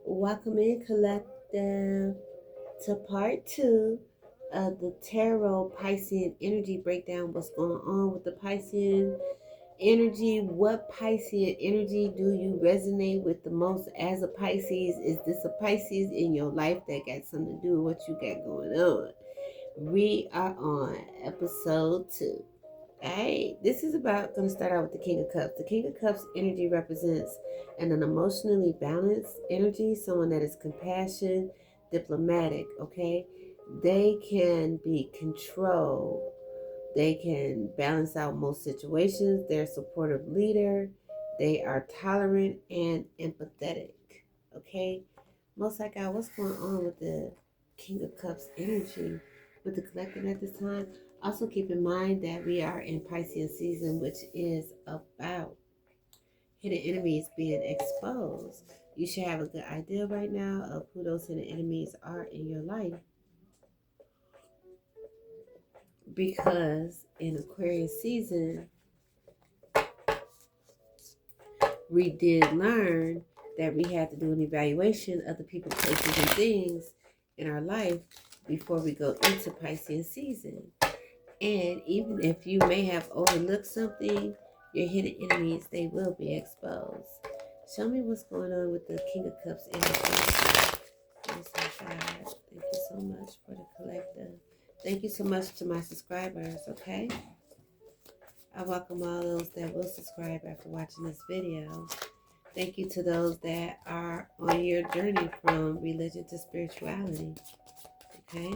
Welcome in, collective, to part two of the Tarot Piscean energy breakdown. What's going on with the Piscean energy? What Piscean energy do you resonate with the most as a Pisces? Is this a Pisces in your life that got something to do with what you got going on? We are on episode 2. Alright, this is going to start out with the King of Cups. The King of Cups energy represents an emotionally balanced energy, someone that is compassionate, diplomatic, okay? They can be controlled. They can balance out most situations. They're a supportive leader. They are tolerant and empathetic, okay? Most High God, what's going on with the King of Cups energy with the collective at this time? Also keep in mind that we are in Piscean season, which is about hidden enemies being exposed. You should have a good idea right now of who those hidden enemies are in your life, because in Aquarius season, we did learn that we had to do an evaluation of the people, places, and things in our life before we go into Piscean season. And even if you may have overlooked something, your hidden enemies, they will be exposed. Show me what's going on with the King of Cups energy. Thank you so much for the collective. Thank you so much to my subscribers, okay? I welcome all those that will subscribe after watching this video. Thank you to those that are on your journey from religion to spirituality, okay?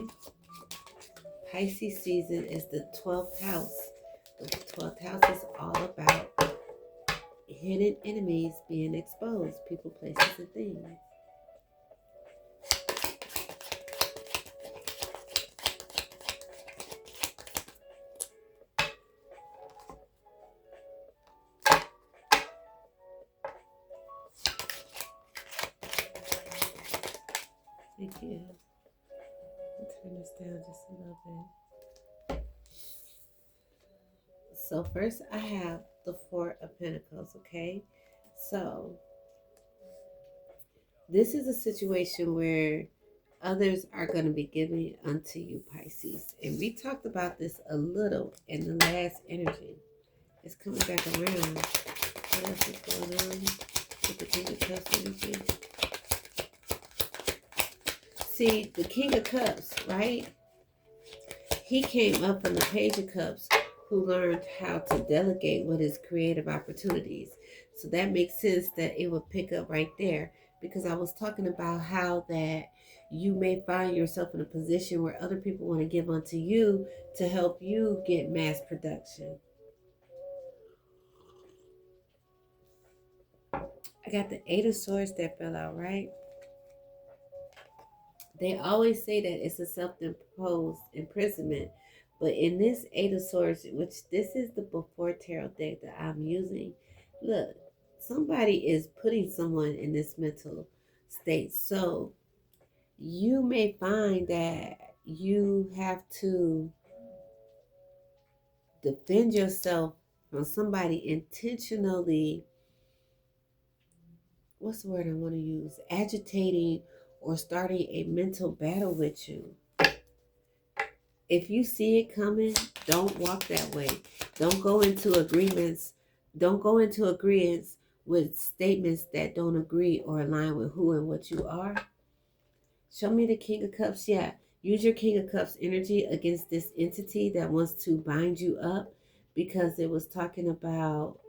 Pisces season is the 12th house. The 12th house is all about hidden enemies being exposed, people, places, and things. Thank you. I'll turn this down just a little bit. So first I have the Four of Pentacles, okay? So this is a situation where others are going to be giving unto you, Pisces. And we talked about this a little in the last energy. It's coming back around. What else is going on with the King of Cups energy? See, the King of Cups, right? He came up from the Page of Cups, who learned how to delegate with his creative opportunities. So that makes sense that it would pick up right there, because I was talking about how that you may find yourself in a position where other people want to give unto you to help you get mass production. I got the Eight of Swords that fell out, right? They always say that it's a self-imposed imprisonment. But in this Eight of Swords, which this is the before tarot deck that I'm using, look, somebody is putting someone in this mental state. So you may find that you have to defend yourself from somebody intentionally, what's the word I want to use? Agitating or starting a mental battle with you. If you see it coming, don't walk that way. Don't go into agreements. Don't go into agreements with statements that don't agree or align with who and what you are. Show me the King of Cups. Yeah, use your King of Cups energy against this entity that wants to bind you up, because it was talking about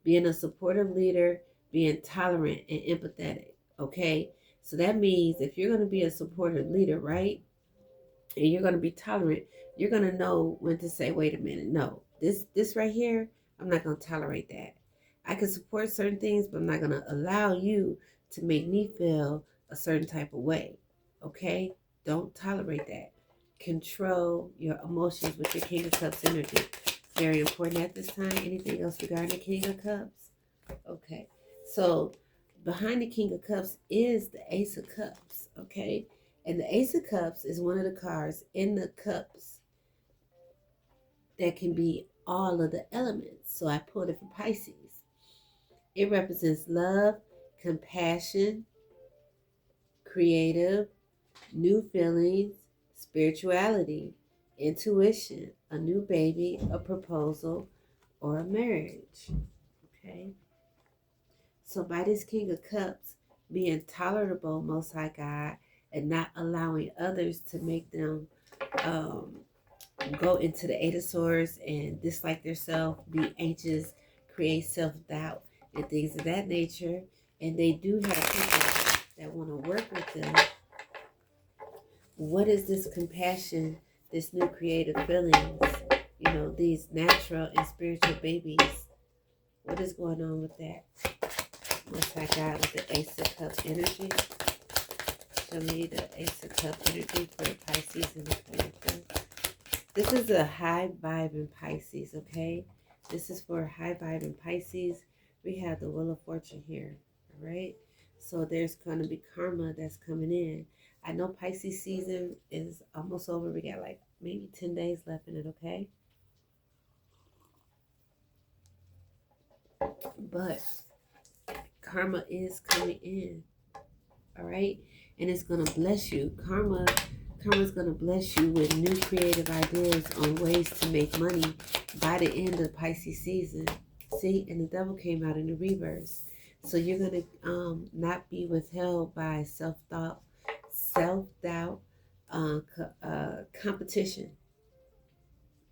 being a supportive leader, being tolerant and empathetic, okay? So that means if you're going to be a supportive leader, right, and you're going to be tolerant, you're going to know when to say, wait a minute, no, this right here, I'm not going to tolerate that. I can support certain things, but I'm not going to allow you to make me feel a certain type of way, okay? Don't tolerate that. Control your emotions with your King of Cups energy. Very important at this time. Anything else regarding the King of Cups? Okay. So behind the King of Cups is the Ace of Cups. Okay. And the Ace of Cups is one of the cards in the cups that can be all of the elements. So I pulled it for Pisces. It represents love, compassion, creative, new feelings, spirituality, intuition, a new baby, a proposal, or a marriage. Okay? So by this King of Cups, being tolerable, Most High God, and not allowing others to make them go into the Eight of Swords and dislike themselves, be anxious, create self-doubt, and things of that nature. And they do have people that want to work with them. What is this compassion, this new creative feelings, these natural and spiritual babies? What is going on with that? Most High God with the Ace of Cups energy. Show me the Ace of Cups energy for Pisces and the Cancer. This is a high vibing Pisces, okay? This is for high vibing Pisces. We have the Wheel of Fortune here, all right? So there's going to be karma that's coming in. I know Pisces season is almost over. We got like maybe 10 days left in it, okay? But karma is coming in, all right? And it's going to bless you. Karma's going to bless you with new creative ideas on ways to make money by the end of Pisces season. See, and the devil came out in the reverse. So you're going to not be withheld by self-doubt, competition.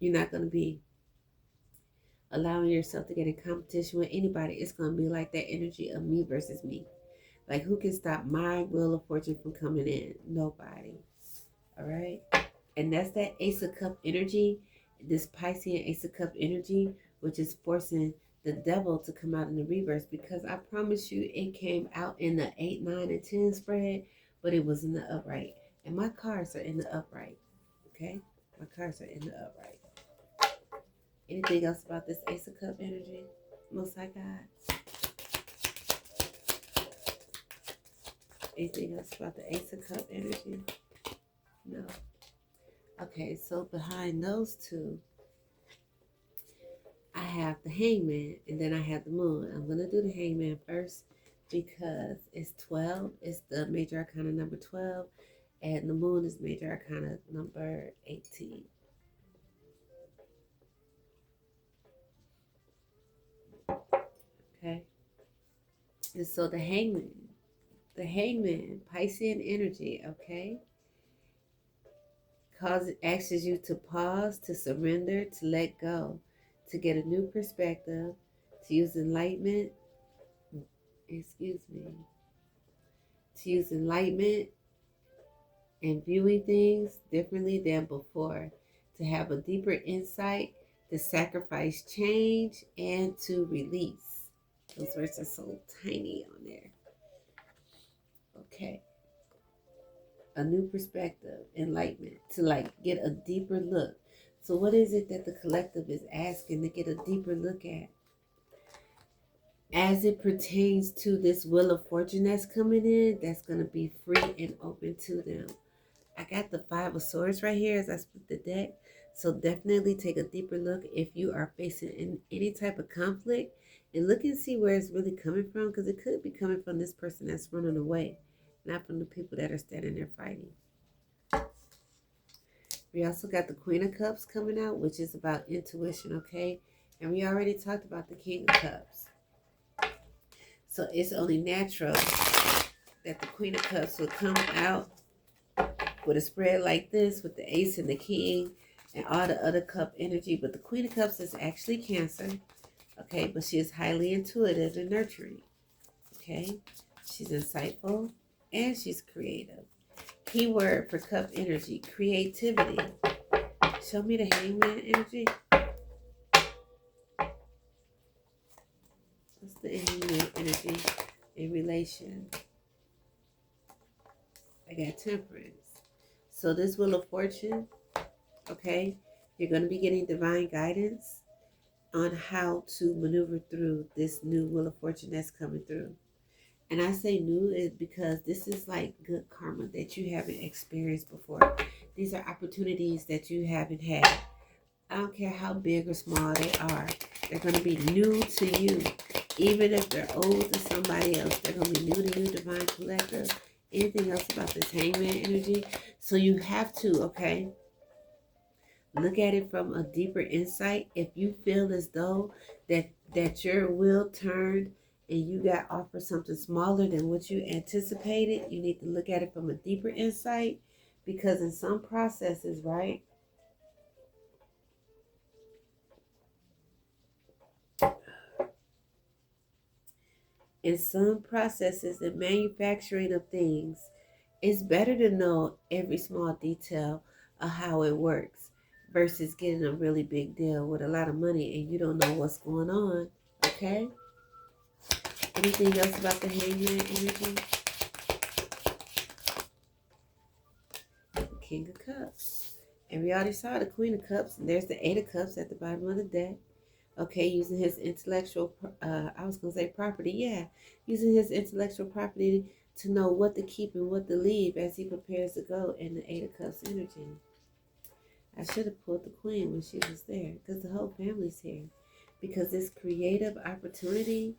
You're not going to be allowing yourself to get in competition with anybody. It's going to be like that energy of me versus me. Like, who can stop my Wheel of Fortune from coming in? Nobody. All right? And that's that Ace of Cup energy, this Piscean Ace of Cup energy, which is forcing the devil to come out in the reverse. Because I promise you, it came out in the 8, 9, and 10 spread, but it was in the upright. And my cards are in the upright. Okay? My cards are in the upright. Anything else about this Ace of Cup energy? Most High God. Anything else about the Ace of Cup energy? No. Okay, so behind those two, I have the Hangman, and then I have the Moon. I'm going to do the Hangman first because it's 12. It's the major arcana number 12, and the Moon is major arcana number 18. Okay? And so the Hangman, Piscean energy, okay? Asks you to pause, to surrender, to let go, to get a new perspective, to use enlightenment, to use enlightenment and viewing things differently than before, to have a deeper insight, to sacrifice change, and to release. Those words are so tiny on there. Okay. A new perspective, enlightenment, to get a deeper look. So what is it that the collective is asking to get a deeper look at? As it pertains to this Wheel of Fortune that's coming in, that's going to be free and open to them. I got the 5 of Swords right here as I split the deck. So definitely take a deeper look if you are facing any type of conflict, and look and see where it's really coming from, because it could be coming from this person that's running away, not from the people that are standing there fighting. We also got the Queen of Cups coming out, which is about intuition, okay? And we already talked about the King of Cups. So it's only natural that the Queen of Cups will come out with a spread like this with the Ace and the King and all the other cup energy. But the Queen of Cups is actually Cancer, okay? But she is highly intuitive and nurturing, okay? She's insightful and she's creative. Keyword for cup energy, creativity. Show me the Hangman energy. What's the Hangman energy in relation? I got Temperance. So this Wheel of Fortune, okay, you're going to be getting divine guidance on how to maneuver through this new Wheel of Fortune that's coming through. And I say new is because this is like good karma that you haven't experienced before. These are opportunities that you haven't had. I don't care how big or small they are. They're going to be new to you. Even if they're old to somebody else, they're going to be new to you, Divine Collective. Anything else about this Hangman energy? So you have to, okay, look at it from a deeper insight. If you feel as though that your will turned and you got offered something smaller than what you anticipated, you need to look at it from a deeper insight. Because in some processes, right, in some processes and manufacturing of things, it's better to know every small detail of how it works versus getting a really big deal with a lot of money and you don't know what's going on. Okay? Anything else about the Hangman energy? The King of Cups. And we already saw the Queen of Cups. And there's the Eight of Cups at the bottom of the deck. Okay, using his intellectual, I was going to say property, yeah. Using his intellectual property to know what to keep and what to leave as he prepares to go in the Eight of Cups energy. I should have pulled the Queen when she was there because the whole family's here. Because this creative opportunity,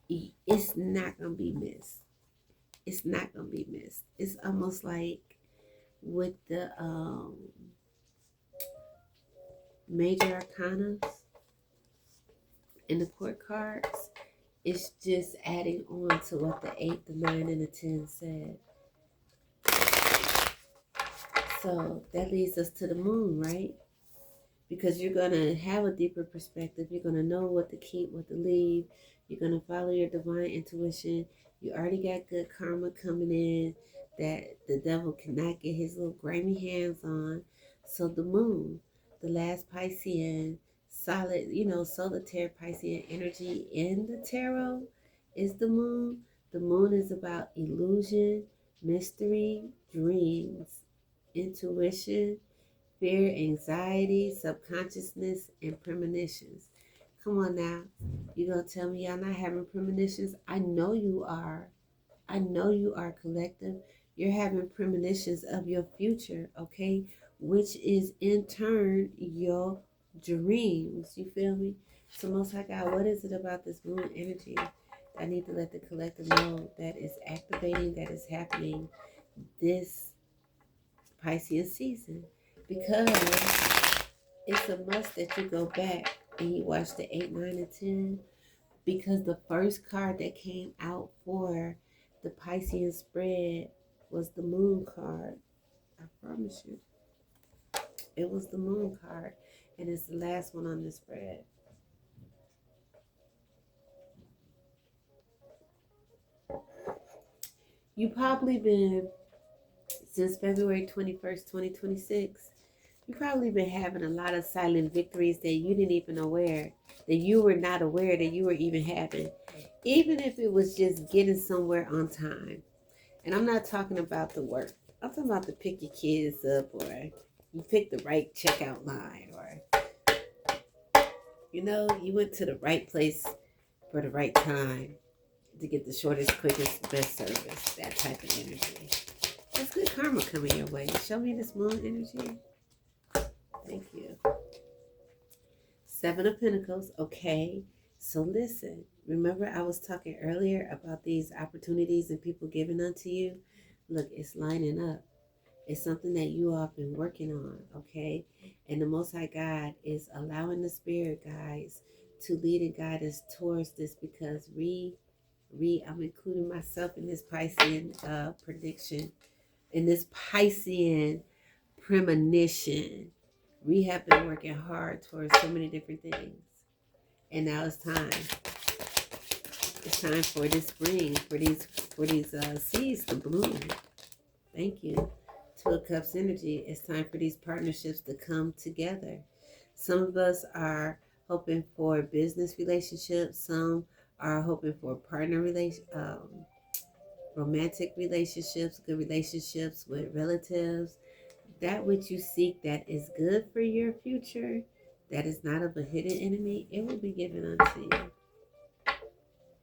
it's not going to be missed. It's not going to be missed. It's almost like with the major arcanas and the court cards, it's just adding on to what the 8, the 9, and the 10 said. So that leads us to the moon, right? Because you're going to have a deeper perspective. You're going to know what to keep, what to leave. You're going to follow your divine intuition. You already got good karma coming in that the devil cannot get his little grimy hands on. So the moon, the last Piscean, solid, solitaire Piscean energy in the tarot is the moon. The moon is about illusion, mystery, dreams, intuition, fear, anxiety, subconsciousness, and premonitions. Come on now. You gonna tell me y'all not having premonitions? I know you are. I know you are, collective. You're having premonitions of your future, okay? Which is in turn your dreams. You feel me? So Most High God, what is it about this moon energy? I need to let the collective know that is activating, that is happening this Piscean season. Because it's a must that you go back and you watch the 8, 9, and 10. Because the first card that came out for the Piscean spread was the moon card. I promise you. It was the moon card. And it's the last one on the spread. You probably been, since February 21st, 2026, you've probably been having a lot of silent victories that you didn't even aware, that you were not aware that you were even having. Even if it was just getting somewhere on time. And I'm not talking about the work. I'm talking about to pick your kids up, or you picked the right checkout line, or, you went to the right place for the right time to get the shortest, quickest, best service. That type of energy. That's good karma coming your way. Show me this moon energy. Thank you. 7 of Pentacles. Okay. So listen. Remember I was talking earlier about these opportunities and people giving unto you? Look, it's lining up. It's something that you all have been working on, okay? And the Most High God is allowing the spirit guides to lead and guide us towards this, because I'm including myself in this Piscean prediction, in this Piscean premonition. We have been working hard towards so many different things. And now it's time. It's time for this spring, for these seeds to bloom. Thank you. 2 of Cups energy. It's time for these partnerships to come together. Some of us are hoping for business relationships. Some are hoping for partner romantic relationships, good relationships with relatives. That which you seek that is good for your future, that is not of a hidden enemy, it will be given unto you.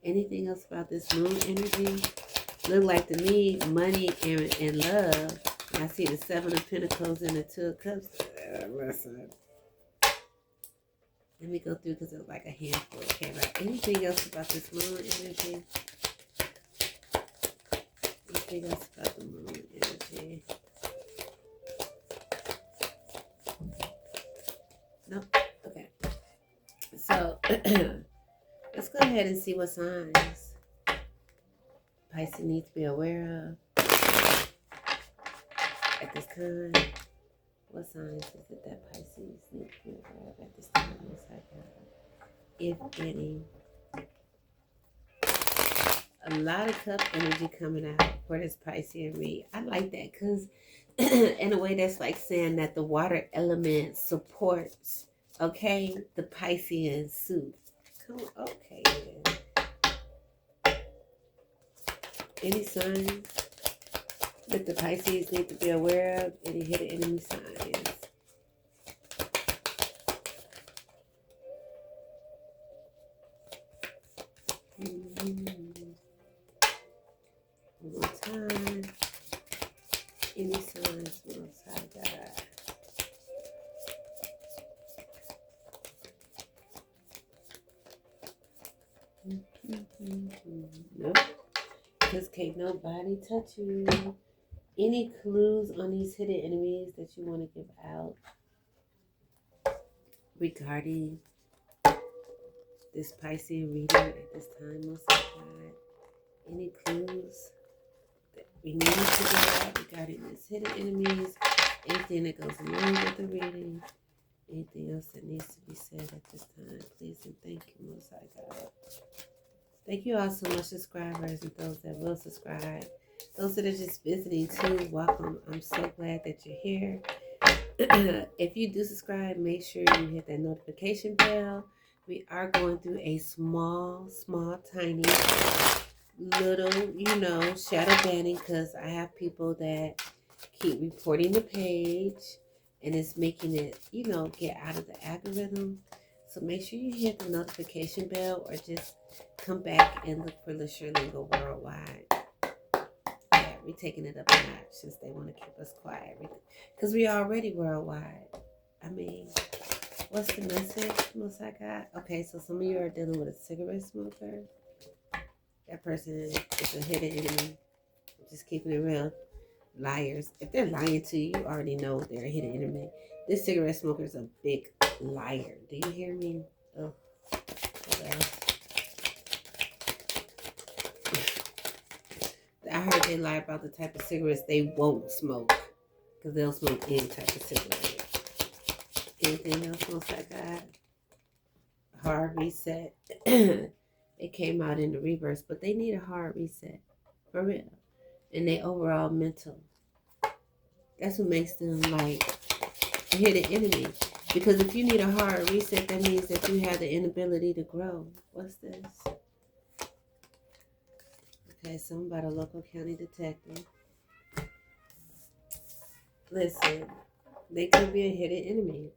Anything else about this moon energy? Look like to me, money and love. I see the 7 of Pentacles and the 2 of Cups. Listen. Let me go through because it's like a handful came out. Anything else about this moon energy? Anything else about the moon energy? Nope. Okay. So let's go ahead and see what signs Pisces needs to be aware of at this time. What signs is it that Pisces needs to be aware of at this time? If any. A lot of cup energy coming out for this Piscean read. I like that because in a way that's like saying that the water element supports, okay, the Piscean suit. Come on, okay then. Any signs that the Pisces need to be aware of? Any hidden enemy signs? One more time. Any signs? Most High God. Nope. Because can't nobody touch you. Any clues on these hidden enemies that you want to give out regarding this Piscean reading at this time, most of God? Any clues that we need to give out regarding these hidden enemies? Anything that goes along with the reading? Anything else that needs to be said at this time? Please and thank you, most High God. Thank you all so much, subscribers, and those that will subscribe. Those that are just visiting too, welcome. I'm so glad that you're here. If you do subscribe, make sure you hit that notification bell. We are going through a small, tiny, little, shadow banning because I have people that keep reporting the page and it's making it, get out of the algorithm. So make sure you hit the notification bell or just come back and look for Lingo Worldwide. Yeah, we're taking it up a notch since they want to keep us quiet. Because we already worldwide. I mean, what's the message most I got? Okay, so some of you are dealing with a cigarette smoker. That person is a hidden enemy. I'm just keeping it real. Liars. If they're lying to you, you already know they're a hidden enemy. This cigarette smoker is a big liar. Do you hear me? Oh, I heard they lie about the type of cigarettes they won't smoke. Because they'll smoke any type of cigarette. Anything else most I got? Hard reset. It came out in the reverse, but they need a hard reset. For real. And they overall mental. That's what makes them like a hidden enemy. Because if you need a hard reset, that means that you have the inability to grow. What's this? Okay, something about a local county detective. Listen, they could be a hidden enemy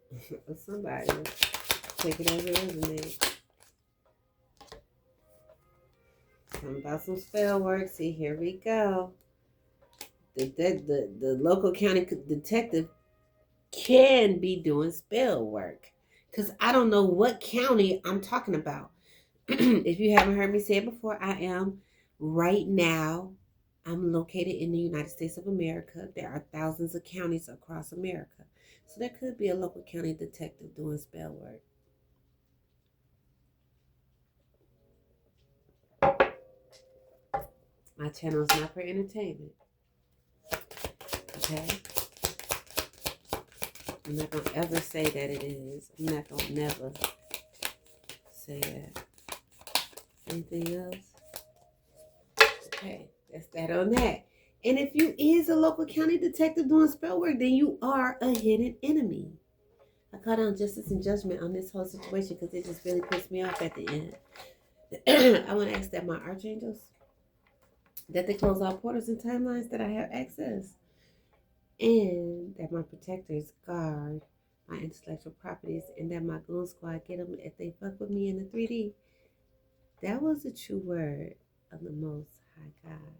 of somebody. Take it as a resume. Something about some spell work. See, here we go. The local county detective can be doing spell work. Because I don't know what county I'm talking about. If you haven't heard me say it before, I am right now. I'm located in the United States of America. There are thousands of counties across America. So there could be a local county detective doing spell work. My channel is not for entertainment. Okay? I'm not going to ever say that it is. I'm not going to never say that. Anything else? Okay, that's that on that. And if you is a local county detective doing spell work, then you are a hidden enemy. I call down justice and judgment on this whole situation because it just really pissed me off at the end. I want to ask that my archangels, that they close all portals and timelines that I have access. And that my protectors guard my intellectual properties, and that my goon squad get them if they fuck with me in the 3D. That was the true word of the Most High God.